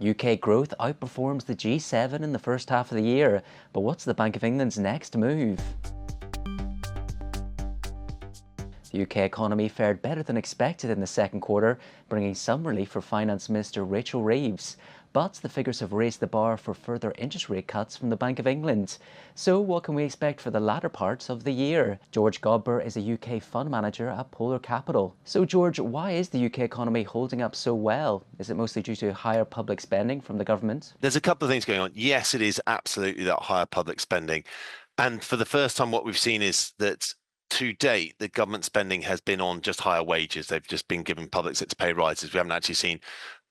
UK growth outperforms the G7 in the first half of the year, but what's the Bank of England's next move? The UK economy fared better than expected in the second quarter, bringing some relief for Finance Minister Rachel Reeves. But the figures have raised the bar for further interest rate cuts from the Bank of England. So what can we expect for the latter parts of the year? George Godber is a UK fund manager at Polar Capital. So George, why is the UK economy holding up so well? Is it mostly due to higher public spending from the government? There's a couple of things going on. Yes, it is absolutely that higher public spending. And for the first time, what we've seen is that to date, the government spending has been on just higher wages. They've just been giving public sector pay rises. We haven't actually seen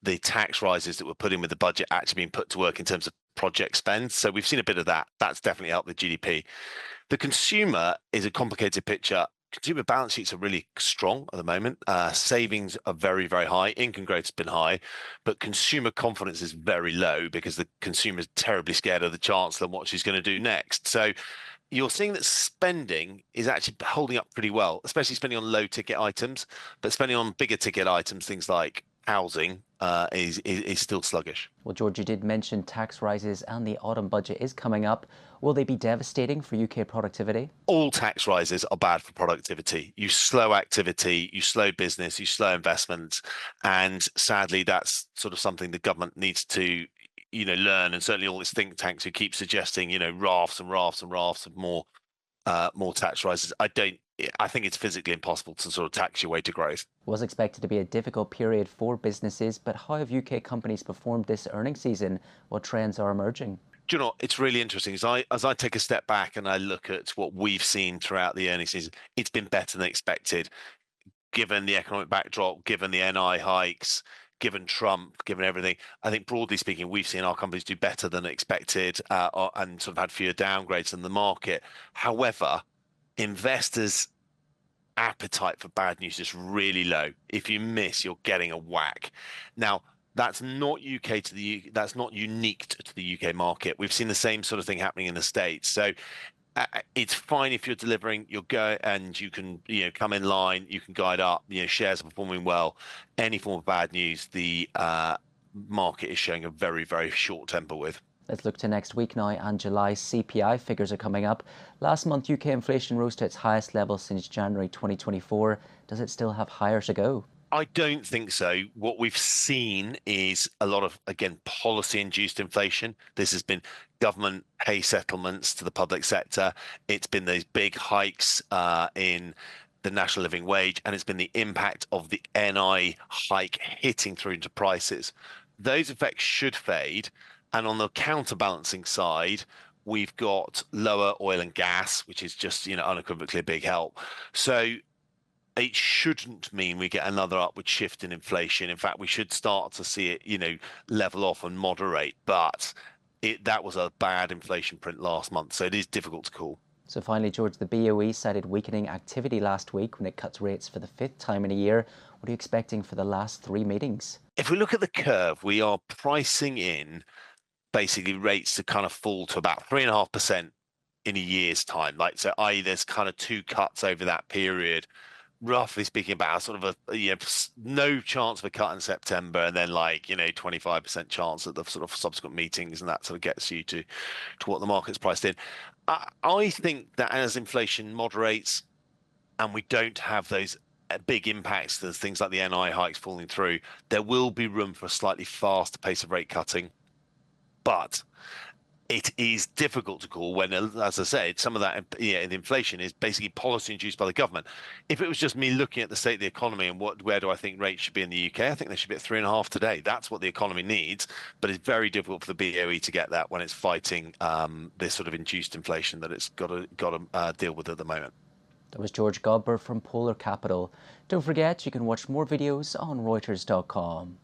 the tax rises that were put in with the budget actually being put to work in terms of project spend. So we've seen a bit of that. That's definitely helped the GDP. The consumer is a complicated picture. Consumer balance sheets are really strong at the moment. Savings are very, very high. Income growth has been high, but consumer confidence is very low because the consumer is terribly scared of the Chancellor and what she's going to do next. So you're seeing that spending is actually holding up pretty well, especially spending on low ticket items, but spending on bigger ticket items, things like housing, is still sluggish. Well, George, you did mention tax rises and the autumn budget is coming up. Will they be devastating for UK productivity? All tax rises are bad for productivity. You slow activity, you slow business, you slow investment. And sadly, that's sort of something the government needs to learn, and certainly all these think tanks who keep suggesting, rafts and rafts and rafts of more tax rises. I think it's physically impossible to sort of tax your way to growth. Was expected to be a difficult period for businesses, but how have UK companies performed this earnings season? What trends are emerging? Do you know, it's really interesting. As I take a step back and I look at what we've seen throughout the earnings season, it's been better than expected, given the economic backdrop, given the NI hikes, given Trump, given everything. I think broadly speaking, we've seen our companies do better than expected, and sort of had fewer downgrades than the market. However, investors' appetite for bad news is really low. If you miss, you're getting a whack. Now, that's not that's not unique to the UK market. We've seen the same sort of thing happening in the States. So it's fine if you're delivering, you'll go and you can, come in line, you can guide up, shares are performing well. Any form of bad news, the market is showing a very, very short temper with. Let's look to next week now, and July CPI figures are coming up. Last month, UK inflation rose to its highest level since January 2024. Does it still have higher to go? I don't think so. What we've seen is a lot of, again, policy-induced inflation. This has been government pay settlements to the public sector. It's been those big hikes in the national living wage, and it's been the impact of the NI hike hitting through into prices. Those effects should fade. And on the counterbalancing side, we've got lower oil and gas, which is just, unequivocally a big help. So it shouldn't mean we get another upward shift in inflation. In fact, we should start to see it, level off and moderate. But that was a bad inflation print last month, so it is difficult to call. So finally, George, the BOE cited weakening activity last week when it cuts rates for the fifth time in a year. What are you expecting for the last three meetings? If we look at the curve, we are pricing in basically rates to kind of fall to about 3.5% in a year's time. So i.e. there's kind of two cuts over that period. Roughly speaking, about sort of no chance of a cut in September, and then 25% chance at the sort of subsequent meetings, and that sort of gets you to what the market's priced in. I think that as inflation moderates and we don't have those big impacts, there's things like the NI hikes falling through, there will be room for a slightly faster pace of rate cutting. But it is difficult to call when, as I said, some of that the inflation is basically policy induced by the government. If it was just me looking at the state of the economy and where do I think rates should be in the UK, I think they should be at 3.5 today. That's what the economy needs, but it's very difficult for the BOE to get that when it's fighting this sort of induced inflation that it's got to deal with at the moment. That was George Godber from Polar Capital. Don't forget, you can watch more videos on Reuters.com.